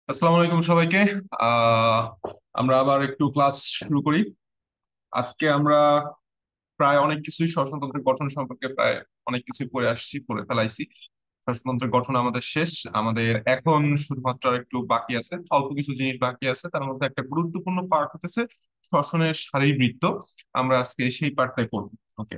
আসসালামু আলাইকুম সবাইকে। আহ আমরা আবার একটু ক্লাস শুরু করি। আজকে আমরা প্রায় অনেক কিছুই শ্বসনতন্ত্রের গঠন সম্পর্কে প্রায় অনেক কিছুই পড়ে ফেলাইছি। শ্বসনতন্ত্রের গঠন আমাদের শেষ। আমাদের এখন শুধুমাত্র আর একটু বাকি আছে, অল্প কিছু জিনিস বাকি আছে। তার মধ্যে একটা গুরুত্বপূর্ণ পার্ট হতেছে শ্বসনের শারীরবৃত্ত। আমরা আজকে সেই পার্টটাই পড়বো। ওকে।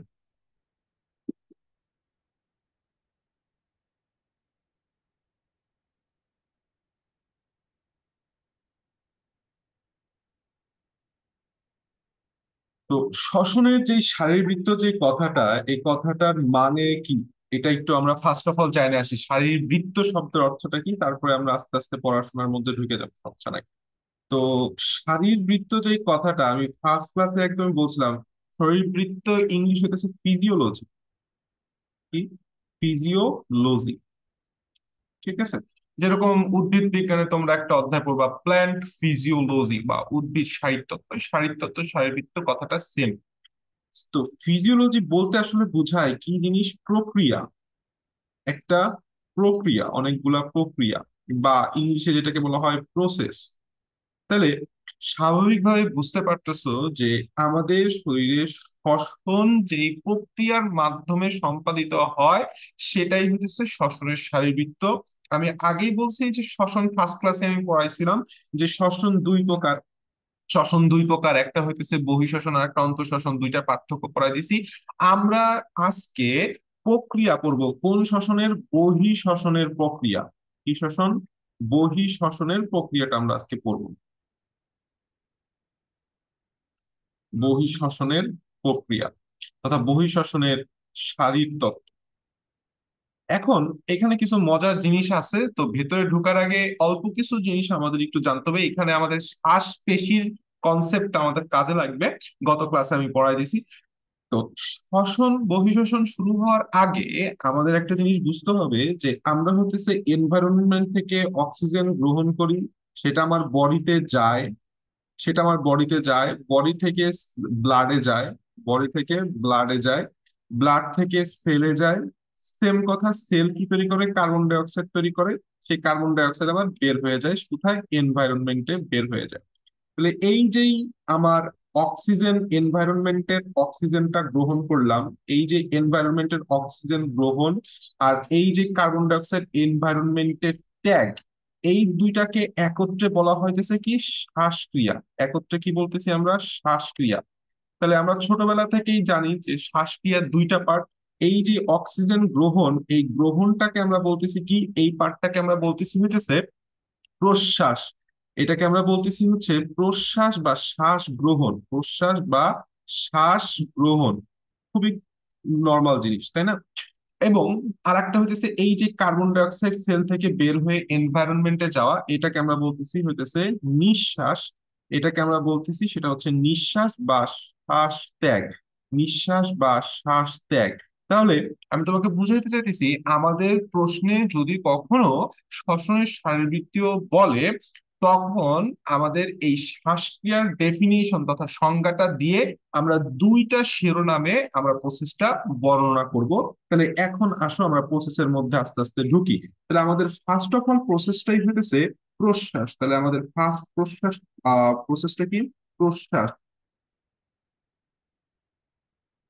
তো শ্বসনের যে শারীরবৃত্ত যে কথাটা, এই কথাটার মানে কি, এটা একটু আমরা ফার্স্ট অফ অল জানে আসি। শারীরবৃত্ত শব্দের অর্থটা কি, তারপরে আমরা আস্তে আস্তে পড়াশোনার মধ্যে ঢুকে যাবো, সমস্যা নাই। তো শারীরবৃত্ত যে কথাটা আমি ফার্স্ট ক্লাসে একদম বলছিলাম, শরীরবৃত্ত ইংলিশ হতেছে ফিজিওলজি। কি? ফিজিওলজি। ঠিক আছে। যেরকম উদ্ভিদ বিজ্ঞানে তোমরা একটা অধ্যায় পড়বা প্ল্যান্ট ফিজিওলজি বা উদ্ভিদ শারীরতত্ত্ব। শারীরতত্ত্ব শারীরবৃত্ত কথাটা সেম। তো ফিজিওলজি বলতে আসলে বোঝায় কি জিনিস? প্রক্রিয়া। একটা প্রক্রিয়া, অনেকগুলা প্রক্রিয়া, বা ইংলিশে যেটাকে বলা হয় প্রসেস। তাহলে স্বাভাবিকভাবে বুঝতে পারতেছো যে আমাদের শরীরে শ্বসন যেই প্রক্রিয়ার মাধ্যমে সম্পাদিত হয় সেটাই হচ্ছে শ্বসনের শারীরবৃত্ত। আমি আগেই বলছি যে শ্বসন ফার্স্ট ক্লাসে আমি পড়াইছিলাম যে শ্বসন দুই প্রকার। শ্বসন দুই প্রকার, একটা হইতেছে বহিঃশ্বসন আর একটা অন্তঃশ্বসন, দুইটা পার্থক্য করাই দিছি। আমরা আজকে প্রক্রিয়া পড়ব কোন শ্বসনের? বহিঃশ্বসনের প্রক্রিয়া। কি শ্বসন? বহিঃশ্বসনের প্রক্রিয়াটা আমরা আজকে পড়ব। বহিঃশ্বসনের প্রক্রিয়া তথা বহিঃশ্বসনের শারীরতত্ত্ব। এখন এখানে কিছু মজার জিনিস আছে, তো ভেতরে ঢোকার আগে অল্প কিছু জিনিস আমাদের একটু জানতে হবে। এখানে আমাদের শ্বাস পেশির কনসেপ্ট আমাদের কাজে লাগবে। গত ক্লাসে আমি পড়াই দিছি। তো শ্বসন বহিঃশ্বসন শুরু হওয়ার আগে আমাদের একটা জিনিস বুঝতে হবে যে আমরা হতেছে এনভায়রনমেন্ট থেকে অক্সিজেন গ্রহণ করি। সেটা আমার বডিতে যায়। বডি থেকে ব্লাডে যায়। বডি থেকে ব্লাডে যায়। ব্লাড থেকে সেলে যায়। সেম কথা, সেল কি তৈরি করে? কার্বন ডাই অক্সাইড তৈরি করে। সেই কার্বন ডাই অক্সাইড আবার বের হয়ে যায় কোথায়? এনভায়রনমেন্টে বের হয়ে যায়। তাহলে এই যেই আমার অক্সিজেন, এনভায়রনমেন্টের অক্সিজেনটা গ্রহণ করলাম, এই যে এনভায়রনমেন্টের অক্সিজেন গ্রহণ আর এই যে কার্বন ডাই অক্সাইড এনভায়রনমেন্টের ত্যাগ, এই দুইটাকে একত্রে বলা হইতেছে কি? শ্বাসক্রিয়া। একত্রে কি বলতেছি আমরা? শ্বাসক্রিয়া। তাহলে আমরা ছোটবেলা থেকেই জানি যে শ্বাসক্রিয়ার দুইটা পার্ট। এই যে অক্সিজেন গ্রহণ, এই গ্রহণটাকে আমরা বলতেছি কি? এই পার্টটাকে আমরা বলতেছি হইতেছে প্রশ্বাস। এটাকে আমরা বলতেছি হচ্ছে প্রশ্বাস বা শ্বাস গ্রহণ। প্রশ্বাস বা শ্বাস গ্রহণ খুবই নর্মাল জিনিস, তাই না? এবং আরেকটা হইতেছে এই যে কার্বন ডাই অক্সাইড সেল থেকে বের হয়ে এনভায়রনমেন্টে যাওয়া, এটাকে আমরা বলতেছি হইতেছে নিঃশ্বাস। এটাকে আমরা বলতেছি সেটা হচ্ছে নিঃশ্বাস বা শ্বাস ত্যাগ। নিঃশ্বাস বা শ্বাস ত্যাগ। তাহলে আমি তোমাকে বুঝাইতে চাইতেছি, আমাদের প্রশ্নে যদি কখনো শ্বসনের শারীরবৃত্তীয় বলে, তখন আমাদের এই শ্বাসক্রিয়ার ডেফিনিশন তথা সংজ্ঞাটা দিয়ে আমরা দুইটা শিরোনামে আমরা প্রসেসটা বর্ণনা করব। তাহলে এখন আসো আমরা প্রসেসের মধ্যে আস্তে আস্তে ঢুকি। তাহলে আমাদের ফার্স্ট অফ অল প্রসেসটাই হইতেছে প্রশ্বাস। তাহলে আমাদের ফার্স্ট প্রশ্বাস, প্রসেসটা কি? প্রশ্বাস,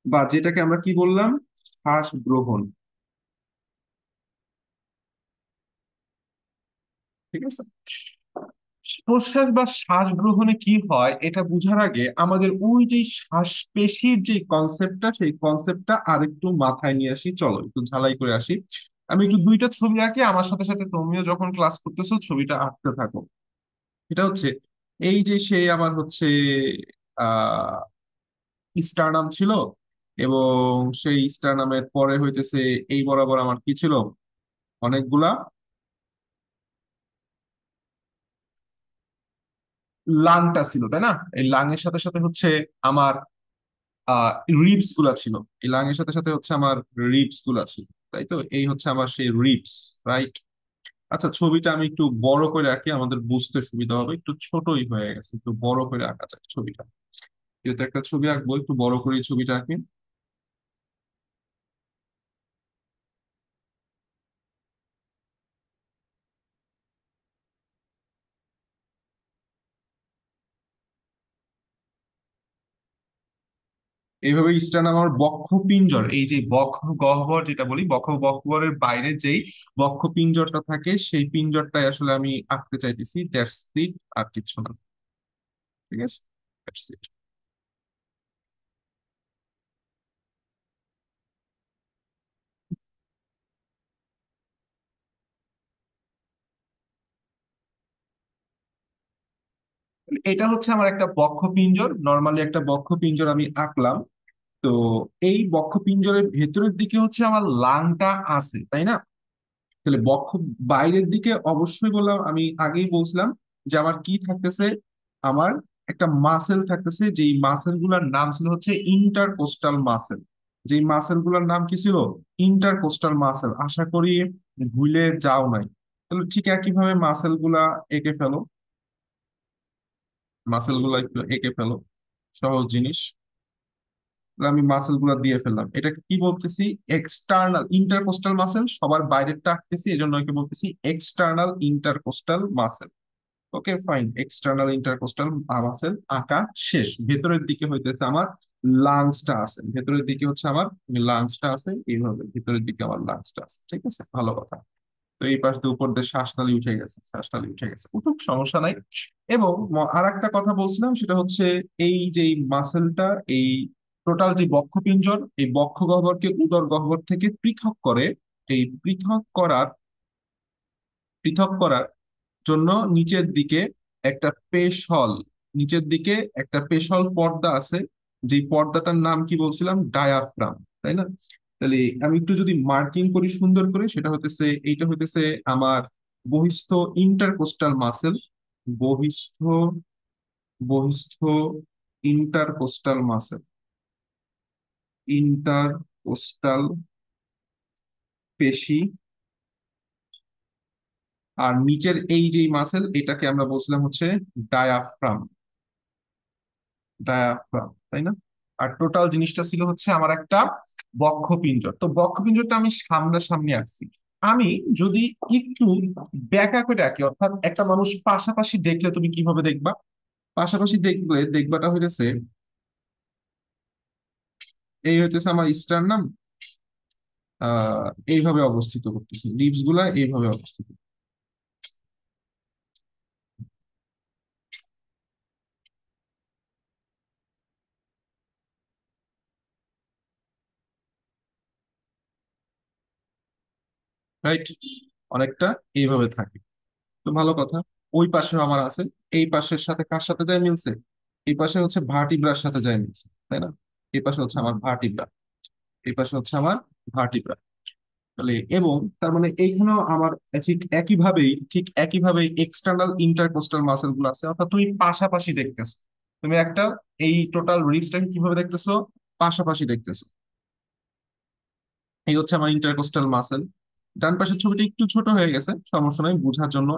বা যেটাকে আমরা কি বললাম? শ্বাস গ্রহণ। ঠিক আছে। প্রশ্বাস বা শ্বাস গ্রহণে কি হয় এটা বোঝার আগে আমাদের ওই যে শ্বাস পেশির যে কনসেপ্টটা, সেই কনসেপ্টটা আরেকটু মাথায় নিয়ে আসি। চলো একটু ঝালাই করে আসি। আমি একটু দুইটা ছবি আঁকি, আমার সাথে সাথে তুমিও যখন ক্লাস করতেছো ছবিটা আঁকতে থাকো। এটা হচ্ছে এই যে সেই আমার হচ্ছে আহ স্টারনাম ছিল, এবং সেই স্টারনামের পরে হইতেছে এই বরাবর আমার কি ছিল? অনেকগুলা লাংটা ছিল, তাই না? এই লাংয়ের সাথে সাথে হচ্ছে আমার আহ রিবস গুলা ছিল। এই লাংয়ের সাথে সাথে হচ্ছে আমার রিবস গুলা ছিল। তাই তো, এই হচ্ছে আমার সেই রিবস, রাইট? আচ্ছা, ছবিটা আমি একটু বড় করে আঁকি, আমাদের বুঝতে সুবিধা হবে। একটু ছোটই হয়ে গেছে, একটু বড় করে আঁকা যাক ছবিটা। যেহেতু একটা ছবি আঁকবো, একটু বড় করে ছবিটা আঁকি। এইভাবে স্টার্নাম আমার বক্ষ পিঞ্জর, এই যে বক্ষ গহ্বর যেটা বলি, বক্ষ গহ্বরের বাইরে যেই বক্ষ পিঞ্জরটা থাকে সেই পিঞ্জরটাই আসলে আমি আঁকতে চাইতেছি, দ্যাটস ইট, আর কিছু না। ঠিক আছে, দ্যাটস ইট। এটা হচ্ছে আমার একটা বক্ষ পিঞ্জর, নর্মালি একটা বক্ষ পিঞ্জর আমি আঁকলাম। তো এই বক্ষ পিঞ্জরের ভেতরের দিকে হচ্ছে আমার লাংটা আছে, তাই না? তাহলে বক্ষ বাইরের দিকে অবশ্যই বললাম, আমি আগেই বলছিলাম যে আমার কি থাকতেছে, আমার একটা মাসেল থাকতেছে, যেই মাসেল গুলার নাম ছিল হচ্ছে ইন্টারকোস্টাল মাসেল। যেই মাসেল গুলার নাম কি ছিল? Intercostal muscle. আশা করি ভুলে যাও নাই। তাহলে ঠিক একইভাবে মাসেল গুলা এঁকে ফেলো, মাসেল গুলা একটু এঁকে ফেলো, সহজ জিনিস। তাহলে আমি মাসেল গুলা দিয়ে ফেললাম। এটা কি বলতেছি? এক্সটার্নাল ইন্টারকোস্টাল মাসেল, সবার বাইরেরটা আঁকতেছি, এই জন্য একে বলতেছি external intercostal muscle. Okay fine, external intercostal muscle আঁকা শেষ। ভেতরের দিকে হইতেছে আমার লাংসটা আছে, ভেতরের দিকে হচ্ছে আমার লাংসটা আছে, এইভাবে ভেতরের দিকে আমার লাংসটা আছে। ঠিক আছে, ভালো কথা। তো এই পাশ দিয়ে উপর দিয়ে শ্বাসনালী উঠে গেছে, শ্বাসনালী উঠে গেছে, উঠুক, সমস্যা নাই। এবং আর একটা কথা বলছিলাম, সেটা হচ্ছে এই যে মাসেলটা, এই টোটাল যে বক্ষপিঞ্জর, এই বক্ষ গহ্বরকে উদর গহ্বর থেকে পৃথক করে। এই পৃথক করার জন্য নিচের দিকে একটা পেশল, নিচের দিকে একটা পেশল পর্দা আছে, যে পর্দাটার নাম কি বলছিলাম? ডায়াফ্রাম, তাই না? তাহলে আমি একটু যদি মার্কিং করি সুন্দর করে, সেটা হতেছে, এইটা হতেছে আমার বহিস্থ ইন্টারকোস্টাল মাসেল। বহিস্থ বহিস্থ ইন্টারকোস্টাল মাসেল, ইন্টারকোস্টাল পেশি। আর নিচের এই যে মাসেল, এটাকে আমরা বলছিলাম হচ্ছে ডায়াফ্রাম, ডায়াফ্রাম, তাই না? আর টোটাল জিনিসটা ছিল হচ্ছে আমার একটা বক্ষপিঞ্জর। তো বক্ষপিঞ্জরটা আমি সামনাসামনি আঁকছি। আমি যদি একটু ব্যাকা করে আঁকি, অর্থাৎ একটা মানুষ পাশাপাশি দেখলে তুমি কিভাবে দেখবা? পাশাপাশি দেখলে দেখবাটা হইতেছে, এই হইতেছে আমার স্টারনাম, এইভাবে অবস্থিত করতেছি, লিপস গুলা এইভাবে অবস্থিত। রাইট, অনেকটা এইভাবে থাকে। তো ভালো কথা। ওই পাশেও আমার আছে, এই পাশের সাথে কার সাথে যায় মিলছে? এই পাশে হচ্ছে ভার্টিব্রার সাথে যায় মিলছে, তাই না? এই পাশে হচ্ছে আমার ভার্টিব্রা, এই পাশে হচ্ছে আমার ভার্টিব্রা। তাহলে এবং তার মানে এইখানেও আমার ঠিক একইভাবেই এক্সটার্নাল ইন্টারকোস্টাল মাসেল গুলো আছে, অর্থাৎ তুমি পাশাপাশি দেখতেছো। তুমি একটা এই টোটাল রিফটাকে কিভাবে দেখতেছো? পাশাপাশি দেখতেছো। এই হচ্ছে আমার ইন্টারকোস্টাল মাসেল। ডান পাশের ছবিটা একটু ছোট হয়ে গেছে, সমস্যা নাই, বোঝার জন্য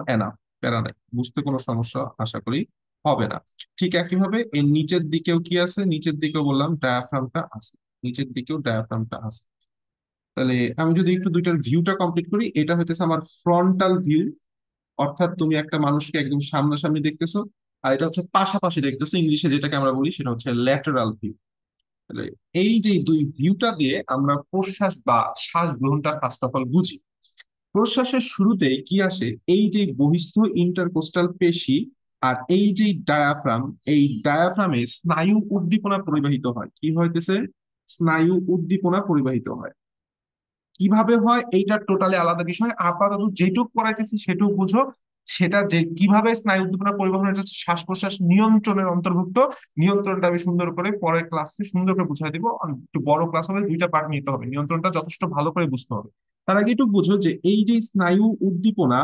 প্যারা নাই, বুঝতে কোনো সমস্যা আশা করি হবে না। ঠিক একইভাবে এর নিচের দিকেও কি আছে? নিচের দিকেও বললাম ডায়াফ্রামটা আছে, নিচের দিকেও ডায়াফ্রামটা আছে। তাহলে আমি যদি একটু দুইটার ভিউটা কমপ্লিট করি, এটা হইতেছে আমার ফ্রন্টাল ভিউ, অর্থাৎ তুমি একটা মানুষকে একদম সামনাসামনি দেখতেছো। আর এটা হচ্ছে পাশাপাশি দেখতেছো, ইংলিশে যেটাকে আমরা বলি সেটা হচ্ছে ল্যাটারাল ভিউ। তাহলে এই যে দুই ভিউটা দিয়ে আমরা প্রশ্বাস বা শ্বাস গ্রহণটা ফার্স্ট অফ অল বুঝি। প্রশ্বাসের শুরুতেই কি আসে? এই যে বহিস্থ ইন্টারকোস্টাল পেশি আর এই যে ডায়াফ্রাম, এই ডায়াফ্রামে স্নায়ু উদ্দীপনা পরিবাহিত হয়। কি হইতেছে? স্নায়ু উদ্দীপনা পরিবাহিত হয়। কিভাবে হয় এইটা টোটালি আলাদা বিষয়, আপাতত যেটুক পড়াইতেছি সেটুক বুঝো। সেটা যে কিভাবে স্নায়ু উদ্দীপনা পরিবহন, এটা হচ্ছে শ্বাস প্রশ্বাস নিয়ন্ত্রণের অন্তর্ভুক্ত। নিয়ন্ত্রণটা আমি সুন্দর করে পরের ক্লাসে সুন্দর করে বুঝাই দিব। একটু বড় ক্লাস হবে, দুইটা পার্ট নিতে হবে, নিয়ন্ত্রণটা যথেষ্ট ভালো করে বুঝতে হবে। তার আগে একটু বুঝো যে এই যে স্নায়ু উদ্দীপনা,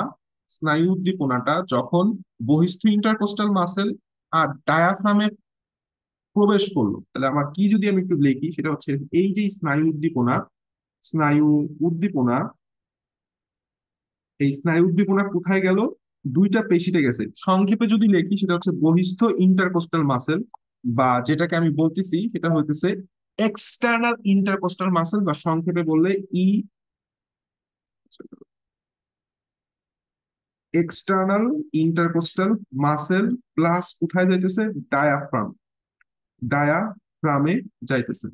স্নায়ু উদ্দীপনাটা যখন বহিস্থ ইন্টারকোস্টাল মাসেল আর ডায়াফ্রামে প্রবেশ করলো, তাহলে আমার কি যদি আমি একটু লিখি, সেটা হচ্ছে এই যে স্নায়ু উদ্দীপনা, স্নায়ু উদ্দীপনা, এই স্নায়ু উদ্দীপনা কোথায় গেল? দুইটা পেশিতে গেছে। সংক্ষেপে যদি লিখি, সেটা হচ্ছে বহিস্থ ইন্টারকোস্টাল মাসেল, বা যেটাকে আমি বলতেছি সেটা হইতেছে এক্সটার্নাল ইন্টারকোস্টাল মাসেল, বা সংক্ষেপে বললে এক্সটার্নাল ইন্টারকোস্টাল মাসেল প্লাস কোথায় যাইতেছে? ডায়াফ্রাম, ডায়াফ্রামে যাইতেছে।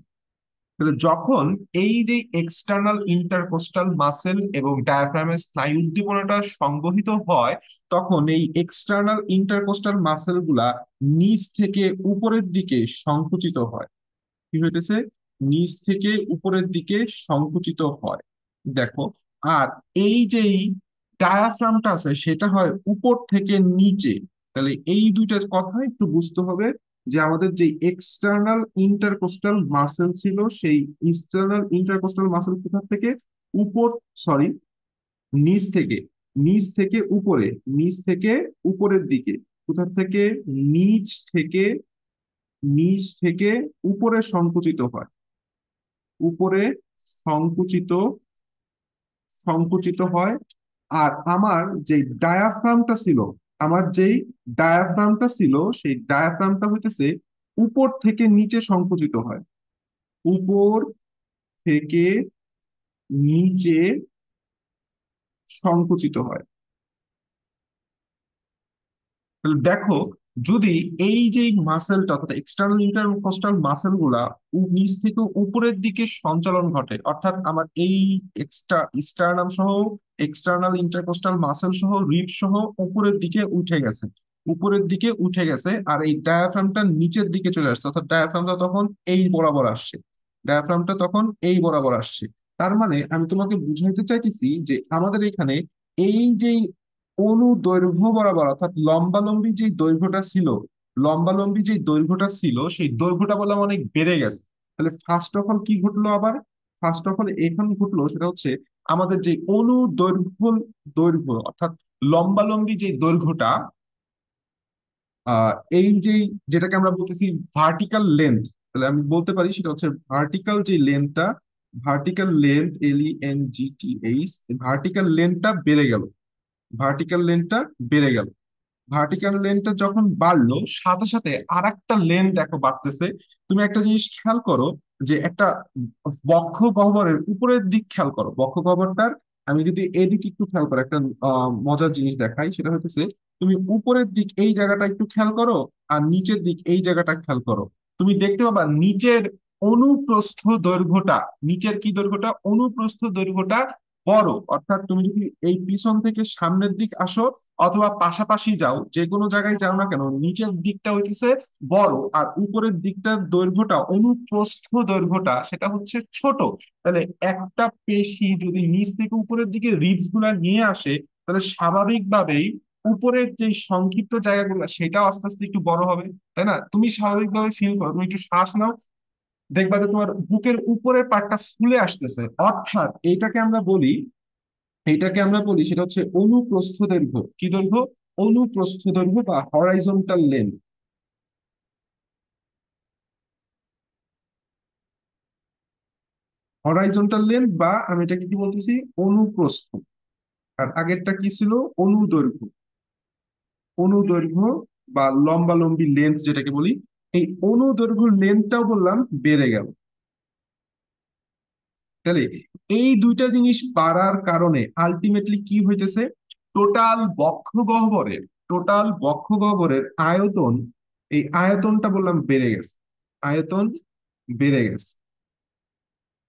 তাহলে যখন এই যে এক্সটার্নাল ইন্টারকোস্টাল মাসেল এবং ডায়াফ্রামের স্নায়ু উদ্দীপনাটা সংবহিত হয়, তখন এই এক্সটার্নাল ইন্টারকোস্টাল মাসেল গুলা নিচ থেকে উপরের দিকে সংকুচিত হয়। কি হইতেছে? নিচ থেকে উপরের দিকে সংকুচিত হয়। দেখো, আর এই যে ডায়াফ্রামটা আছে সেটা হয় উপর থেকে নিচে। তাহলে এই দুইটা কথা একটু বুঝতে হবে, যে আমাদের যে এক্সটার্নাল ইন্টারকোস্টাল মাসেল ছিল, সেই এক্সটার্নাল ইন্টারকোস্টাল মাসেল কোথা থেকে? উপর, সরি, নিচ থেকে, নিচ থেকে উপরে, নিচ থেকে উপরের দিকে। কোথা থেকে? নিচ থেকে, নিচ থেকে উপরে সংকুচিত হয়। উপরে সংকুচিত, সংকুচিত হয়। আর আমার যে ডায়াফ্রামটা ছিল, আমার যেই ডায়াফ্রামটা ছিল, সেই ডায়াফ্রামটা হইতেছে উপর থেকে নিচে সংকুচিত হয়। উপর থেকে নিচে সংকুচিত হয়। তাহলে দেখো, যদি এই যে মাসেলটা অর্থাৎ এক্সটার্নাল ইন্টারকোস্টাল মাসেল গুলা নিচ থেকে উপরের দিকে সঞ্চালন ঘটে, অর্থাৎ আমার এই স্টার্নাম সহ, এক্সটার্নাল ইন্টারকোস্টাল মাসেল সহ, রিব সহ উপরের দিকে উঠে গেছে, উপরের দিকে উঠে গেছে, আর এই ডায়াফ্রামটা নিচের দিকে চলে আসছে, অর্থাৎ ডায়াফ্রামটা তখন এই বরাবর আসছে, ডায়াফ্রামটা তখন এই বরাবর আসছে। তার মানে আমি তোমাকে বুঝাইতে চাইতেছি যে আমাদের এখানে এই যে অনুদৈর্ঘ্য বরাবর, অর্থাৎ লম্বালম্বি যে দৈর্ঘ্যটা ছিল, লম্বালম্বি যে দৈর্ঘ্যটা ছিল, সেই দৈর্ঘ্যটা বললাম অনেক বেড়ে গেছে। তাহলে ফার্স্ট অফ অল কি ঘটলো আবার? ফার্স্ট অফ অল এখন ঘটলো সেটা হচ্ছে আমাদের যে অনুদৈর্ঘ্য, দৈর্ঘ্য অর্থাৎ লম্বালম্বি যে দৈর্ঘ্যটা, এই যে যেটাকে আমরা বলতেছি ভার্টিক্যাল লেন্থ, তাহলে আমি বলতে পারি সেটা হচ্ছে ভার্টিক্যাল যে লেন্থটা, ভার্টিক্যাল লেন্থ, LENGTH, ভার্টিক্যাল লেন্থটা বেড়ে গেল, ভার্টিক্যাল লেন্থটা বেড়ে গেল। ভার্টিক্যাল লেন্থটা যখন বাড়লো, সাথে সাথে আর একটা লেন্থ দেখো বাড়তেছে। তুমি একটা জিনিস খেয়াল করো, যে একটা বক্ষ গহ্বরের উপরের দিক খেয়াল করো, বক্ষ গহ্বরটার, আমি যদি এদিকে একটু খেয়াল করো, একটা মজার জিনিস দেখাই, সেটা হচ্ছে তুমি উপরের দিক এই জায়গাটা একটু খেয়াল করো, আর নিচের দিক এই জায়গাটা খেয়াল করো। তুমি দেখতে পাবা নিচের অনুপ্রস্থ দৈর্ঘ্যটা, নিচের কি দৈর্ঘ্যটা? অনুপ্রস্থ দৈর্ঘ্যটা বড়। অর্থাৎ তুমি যদি এই পিছন থেকে সামনের দিক আসো অথবা পাশাপাশি যাও, যে কোনো জায়গায় যাও না কেন, নিচের দিকটা হইতেছে বড়, আর উপরের দিকটার দৈর্ঘ্যটা, অনুপ্রস্থ দৈর্ঘ্যটা, সেটা হচ্ছে ছোট। তাহলে একটা পেশি যদি নিচ থেকে উপরের দিকে রিবস গুলা নিয়ে আসে, তাহলে স্বাভাবিকভাবেই উপরের যে সংক্ষিপ্ত জায়গাগুলো সেটাও আস্তে আস্তে একটু বড় হবে। তাই না? তুমি স্বাভাবিকভাবে ফিল করো, তুমি একটু শ্বাস নাও, দেখবা যে তোমার বুকের উপরের পার্টটা ফুলে আসতেছে। অর্থাৎ এইটাকে আমরা বলি, এইটাকে আমরা বলি সেটা হচ্ছে অনুপ্রস্থ দৈর্ঘ্য। কি দৈর্ঘ্য? অনুপ্রস্থ দৈর্ঘ্য বা হরাইজন্টাল লেন্থ। হরাইজন্টাল লেন্থ, বা আমি এটাকে কি বলতেছি? অনুপ্রস্থ। আর আগেরটা কি ছিল? অনুদৈর্ঘ্য। অনুদৈর্ঘ্য বা লম্বালম্বি লেন্থ যেটাকে বলি, এই অনুদৈর্ঘ্য লেন্থটাও বললাম বেড়ে গেল। তাহলে এই দুইটা জিনিস বাড়ার কারণে আলটিমেটলি কি হইতেছে? টোটাল বক্ষ গহ্বরের, টোটাল বক্ষ গহ্বরের আয়তন, এই আয়তনটা বললাম বেড়ে গেছে, আয়তন বেড়ে গেছে।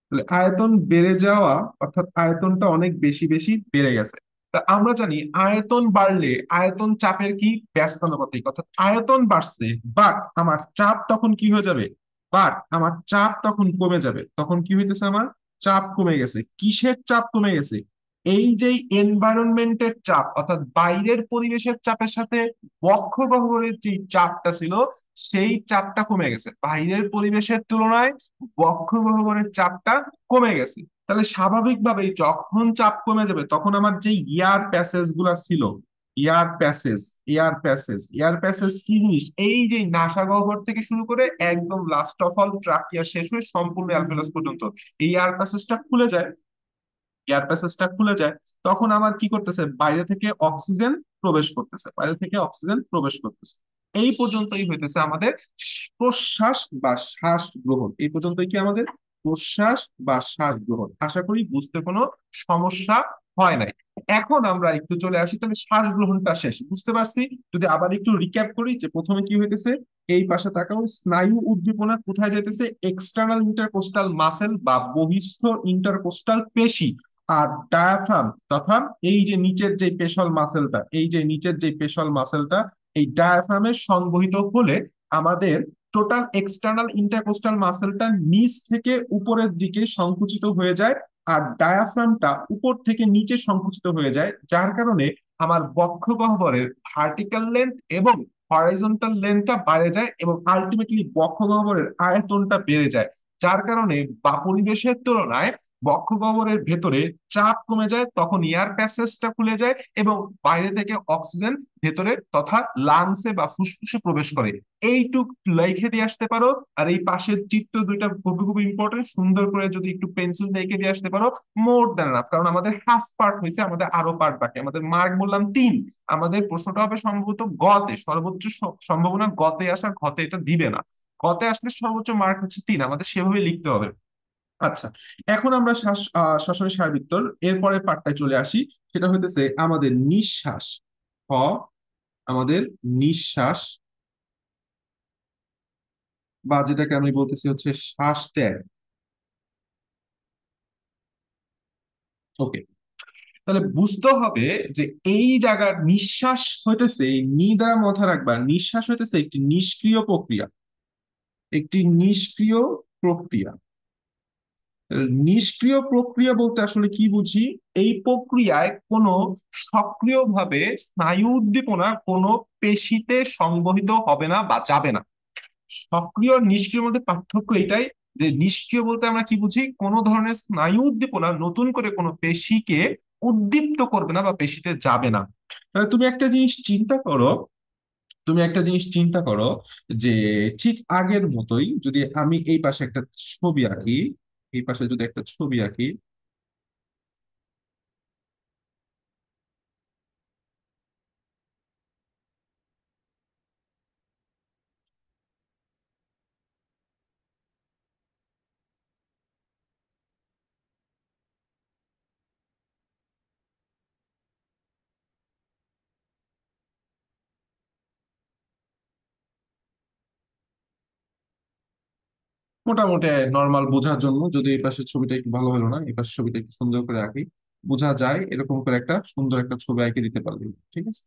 তাহলে আয়তন বেড়ে যাওয়া, অর্থাৎ আয়তনটা অনেক বেশি বেশি বেড়ে গেছে। তা আমরা জানি আয়তন বাড়লে আয়তন চাপের কি ব্যস্তানুপাতিক, অর্থাৎ আয়তন বাড়ছে, বাট আমার চাপ তখন কি হয়ে যাবে? বাট আমার চাপ তখন কমে যাবে। তখন কি হইতেছে? আমার চাপ কমে গেছে। কিসের চাপ কমে গেছে? এই যে এনভায়রনমেন্টের চাপ, অর্থাৎ বাইরের পরিবেশের চাপের সাথে বক্ষ গহ্বরের যে চাপটা ছিল, সেই চাপটা কমে গেছে। বাইরের পরিবেশের তুলনায় বক্ষ গহ্বরের চাপটা কমে গেছে। তাহলে স্বাভাবিকভাবেই যখন চাপ কমে যাবে, তখন আমার যে এয়ার প্যাসেজ গুলা ছিল, air passage, air passage, air passage কি জিনিস? এই যে নাসা গহ্বর থেকে শুরু করে একদম লাস্ট অফ অল ট্রাকিয়া শেষ হয়ে সম্পূর্ণ অ্যালভেলাস পর্যন্ত এই এয়ার প্যাসেজটা খুলে যায়, এয়ার প্যাসেজটা খুলে যায়। তখন আমার কি করতেছে? বাইরে থেকে অক্সিজেন প্রবেশ করতেছে, বাইরে থেকে অক্সিজেন প্রবেশ করতেছে। এই পর্যন্তই হইতেছে আমাদের প্রশ্বাস বা শ্বাস গ্রহণ। এই পর্যন্তই কি আমাদের প্রশ্বাস বা শ্বাস গ্রহণ। আশা করি বুঝতে কোনো সমস্যা হয় নাই। এখন আমরা একটু চলে আসি, তাহলে শ্বাস গ্রহণটা শেষ বুঝতে পারছি। যদি আবার একটু রিক্যাপ করি যে প্রথমে কি হইতেছে, এই পাশে তাকাও, স্নায়ু উদ্দীপনা কোথায় যাইতেছে, এক্সটার্নাল ইন্টারকোস্টাল মাসেল বা বহিস্থ ইন্টারকোস্টাল পেশি আর ডায়াফ্রাম তথা এই যে নিচের যে পেশল মাসেলটা, এই যে নিচের যে পেশল মাসেলটা, এই ডায়াফ্রামে সংবহিত হলে আমাদের টোটাল এক্সটার্নাল ইন্টারকোস্টাল মাসেলটা নিচ থেকে উপরের দিকে সংকুচিত হয়ে যায়, আর ডায়াফ্রামটা উপর থেকে নিচে সংকুচিত হয়ে যায়, যার কারণে আমার বক্ষ গহ্বরের ভার্টিক্যাল লেন্থ এবং হরাইজন্টাল লেন্থটা বেড়ে যায় এবং আলটিমেটলি বক্ষ গহ্বরের আয়তনটা বেড়ে যায়, যার কারণে বা পরিবেশের তুলনায় বক্ষ গহ্বরের ভেতরে চাপ কমে যায়, তখন এয়ার প্যাসেজটা খুলে যায় এবং বাইরে থেকে অক্সিজেন ভেতরে তথা লাংসে বা ফুসফুসে প্রবেশ করে। এইটুক লিখে দিয়ে আসতে পারো। আর এই পাশের চিত্র দুইটা খুবই খুবই ইম্পর্টেন্ট, সুন্দর করে যদি একটু পেন্সিল লিখে দিয়ে আসতে পারো মোর দ্যান এনাফ, কারণ আমাদের হাফ পার্ট হয়েছে, আমাদের আরো পার্ট বাকি। আমাদের মার্ক বললাম 3, আমাদের প্রশ্নটা হবে সম্ভবত গতে, সর্বোচ্চ সম্ভাবনা গতে আসার, ঘতে এটা দিবে না। গতে আসলে সর্বোচ্চ মার্ক হচ্ছে 3, আমাদের সেভাবে লিখতে হবে। আচ্ছা, এখন আমরা শ্বসন সারবৃত্তর এরপরে পার্টটায় চলে আসি, সেটা হইতেছে আমাদের নিঃশ্বাস। হ, আমাদের নিঃশ্বাস, বা যেটাকে আমি বলতেছি হচ্ছে শ্বাস ত্যাগ। ওকে, তাহলে বুঝতে হবে যে এই জায়গার নিঃশ্বাস হইতেছে, এই নি দ্বারা মাথা রাখবা, নিঃশ্বাস হইতেছে একটি নিষ্ক্রিয় প্রক্রিয়া, একটি নিষ্ক্রিয় প্রক্রিয়া। নিষ্ক্রিয় প্রক্রিয়া বলতে আসলে কি বুঝি, এই প্রক্রিয়ায় কোনো সক্রিয়ভাবে স্নায়ু উদ্দীপনা কোনো পেশিতে সংবহিত হবে না বা যাবে না। সক্রিয় আর নিষ্ক্রিয় মধ্যে পার্থক্য এটাই যে নিষ্ক্রিয় বলতে আমরা কি বুঝি, কোনো ধরনের স্নায়ু উদ্দীপনা নতুন করে কোনো পেশিকে উদ্দীপ্ত করবে না বা পেশিতে যাবে না। তাহলে তুমি একটা জিনিস চিন্তা করো, তুমি একটা জিনিস চিন্তা করো যে ঠিক আগের মতোই যদি আমি এই পাশে একটা ছবি আঁকি, এই পাশে যদি একটা ছবি আঁকি, মোটামুটি নর্মাল বোঝার জন্য, যদি এই পাশের ছবিটা একটু ভালো হলো না, এই পাশের ছবিটা একটু সুন্দর করে আঁকি, বোঝা যায় এরকম করে একটা সুন্দর একটা ছবি এঁকে দিতে পারবে, ঠিক আছে।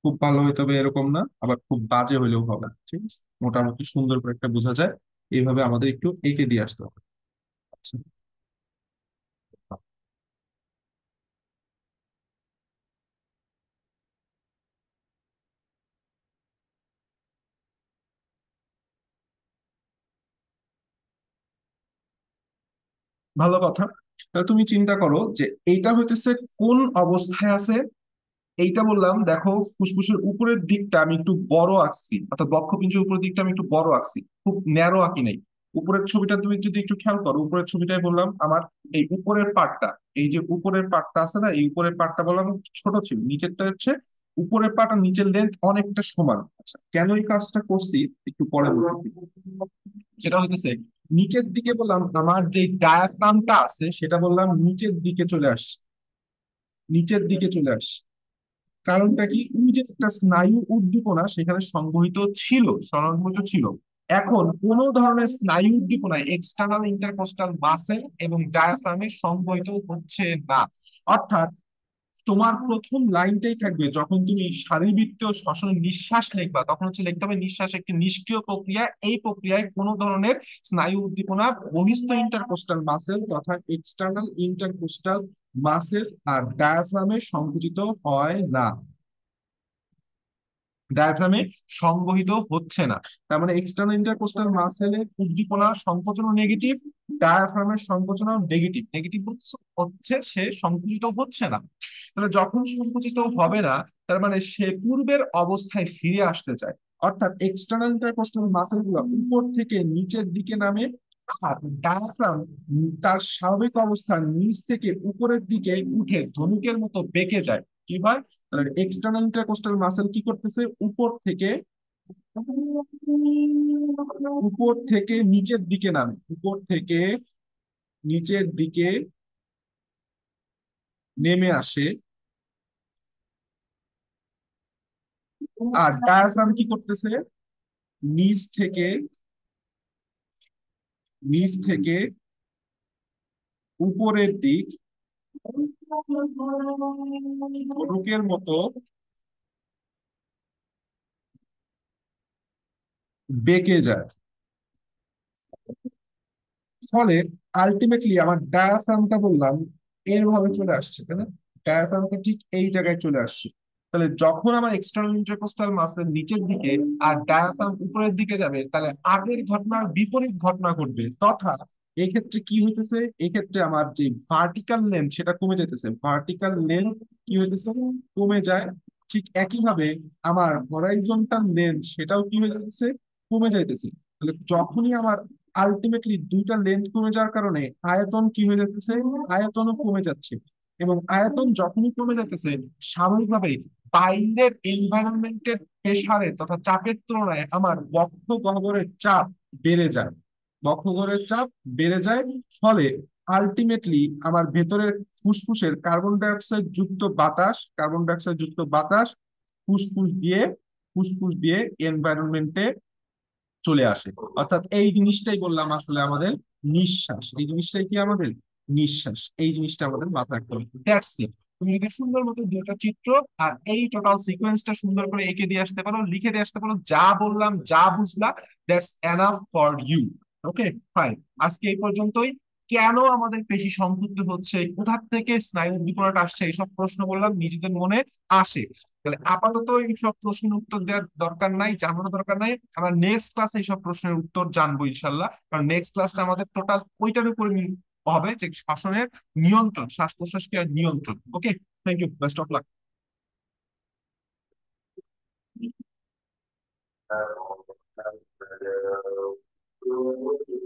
খুব ভালো হইতে হবে এরকম না, আবার খুব বাজে হইলেও হবে না, ঠিক আছে। মোটামুটি সুন্দর করে একটা বোঝা যায়, এইভাবে আমাদের একটু এঁকে দিয়ে আসতে হবে। আচ্ছা, ভালো কথা। তাহলে তুমি চিন্তা করো যে এইটা হইতেছে কোন অবস্থায় আছে। এইটা বললাম দেখো, ফুসফুসের উপরের দিকটা আমি একটু বড় আঁকছি, অর্থাৎ বক্ষপিঞ্জের উপরের দিকটা আমি একটু বড় আঁকছি, খুব ন্যারো আঁকি নাই। উপরের ছবিটা তুমি যদি একটু খেয়াল করো, উপরের ছবিটাই বললাম আমার এই উপরের পার্টটা, এই যে উপরের পার্টটা আছে না, এই উপরের পার্টটা বললাম ছোট ছিল, নিচেরটা হচ্ছে উপরের পার্ট আর নিচের লেন্থ অনেকটা সমান। আচ্ছা, কেন এই কাজটা করছি একটু পরে বলতেছি। সেটা হইতেছে নিচের দিকে বললাম আমার যে ডায়াফ্রামটা আছে সেটা বললাম নিচের দিকে চলে আসছে, নিচের দিকে চলে আসছে। কারণটা কি, ওই যে একটা স্নায়ু উদ্দীপনা সেখানে সংবহিত ছিল, সংবহিত ছিল। এখন কোন ধরনের স্নায়ু উদ্দীপনা এক্সটার্নাল ইন্টারকোস্টাল মাসেল এবং ডায়াফ্রামে সংবহিত হচ্ছে না। অর্থাৎ তোমার প্রথম লাইনটাই থাকবে, যখন তুমি শারীরবৃত্তীয় শ্বসন নিঃশ্বাস লিখবা তখন হচ্ছে লিখতে হবে নিঃশ্বাস একটি নিষ্ক্রিয় প্রক্রিয়া, এই প্রক্রিয়ায় কোনো ধরনের স্নায়ু উদ্দীপনা বহিস্থ ইন্টারকোস্টাল মাসেল তথা এক্সটার্নাল ইন্টারকোস্টাল মাসেল আর ডায়াফ্রামে সংকুচিত হয় না, ডায়াফ্রামে সংবহিত হচ্ছে না। তার মানে এক্সটার্নাল ইন্টারকোস্টাল মাসেলের উদ্দীপনা সংকোচন নেগেটিভ, ডায়াফ্রামের সংকোচন নেগেটিভ, নেগেটিভ হচ্ছে সে সংকুচিত হচ্ছে না। তাহলে যখন সংকুচিত হবে না, তার মানে সে পূর্বের অবস্থায় ফিরে আসতে চায়। অর্থাৎ এক্সটার্নাল ইন্টারকোস্টাল মাসেল গুলো উপর থেকে নিচের দিকে নামে, আর ডায়াফ্রাম তার স্বাভাবিক অবস্থান নিচ থেকে উপরের দিকে উঠে ধনুকের মতো বেঁকে যায়। কি হয়, তাহলে এক্সটার্নাল ইন্টারকোস্টাল মাসেল কি করতেছে, উপর থেকে নিচের দিকে নামে, উপর থেকে নিচের দিকে নেমে আসে, আর ডায়াফ্রাম কি করতেছে, নিচ থেকে নিচ থেকে উপরের দিক ধনুকের মতো বেঁকে যায়। ফলে আলটিমেটলি আমার ডায়াফ্রামটা বললাম এর ভাবে চলে আসছে, তাই না? ডায়াফ্রামটা ঠিক এই জায়গায় চলে আসছে। তাহলে যখন আমার এক্সটার্নাল ইন্টারকোস্টাল মাসেল নিচের দিকে আর ডায়াফ্রাম উপরের দিকে যাবে, তাহলে আগের ঘটনার বিপরীত ঘটনা ঘটবে। তথা এই ক্ষেত্রে কি হইতেছে, এই ক্ষেত্রে আমার যে ভার্টিক্যাল লেন্থ সেটা কমে যেতেছে, ভার্টিক্যাল লেন্থ কি হইতেছে, কমে যায়। ঠিক একইভাবে আমার হরাইজন্টাল লেন্থ সেটাও কি হয়ে যাচ্ছে, কমে যাইতেছে। তাহলে যখনই আমার আলটিমেটলি দুইটা লেন্থ কমে যাওয়ার কারণে আয়তন কি হয়ে যাচ্ছে, আয়তনও কমে যাচ্ছে। এবং আয়তন যখনই কমে যাচ্ছে, স্বাভাবিকভাবেই বাইরের এনভায়রনমেন্টের প্রেসারের তথা চাপের তুলনায় আমার বক্ষ গহ্বরের চাপ বেড়ে যায়, বক্ষ গহ্বরের চাপ বেড়ে যায়। ফলে আলটিমেটলি আমার ভেতরের ফুসফুসের কার্বন ডাই অক্সাইড যুক্ত বাতাস ফুসফুস দিয়ে এনভায়রনমেন্টে চলে আসে। অর্থাৎ এই জিনিসটাই বললাম আসলে আমাদের নিঃশ্বাস, এই জিনিসটাই কি আমাদের নিঃশ্বাস, এই জিনিসটা আমাদের মাথায় রাখতে হবে। That's it. তুমি যদি সুন্দর মতো দুটো চিত্র আর এই টোটাল সিকোয়েন্সটা সুন্দর করে এঁকে দিয়ে আসতে পারো, লিখে দিয়ে আসতে পারো, যা বললাম যা বুঝলা, that's enough for you. Okay, fine. আজকে এই পর্যন্তই। কেন আমাদের পেশি সংকুচিত হচ্ছে, কোথা থেকে স্নায়ু বিকরণ আসছে, এইসব প্রশ্ন বললাম নিজেদের মনে আসে। তাহলে আপাতত এইসব প্রশ্নের উত্তর দেওয়ার দরকার নাই, জানানোর দরকার নাই। আমরা নেক্সট ক্লাসে এইসব প্রশ্নের উত্তর জানবো ইনশাল্লাহ। কারণ নেক্সট ক্লাসটা আমাদের টোটাল ওইটার উপর হবে, যে শ্বাসনের নিয়ন্ত্রণ, শ্বাস প্রশ্বাসকে নিয়ন্ত্রণ। Okay, thank you, best of lakh.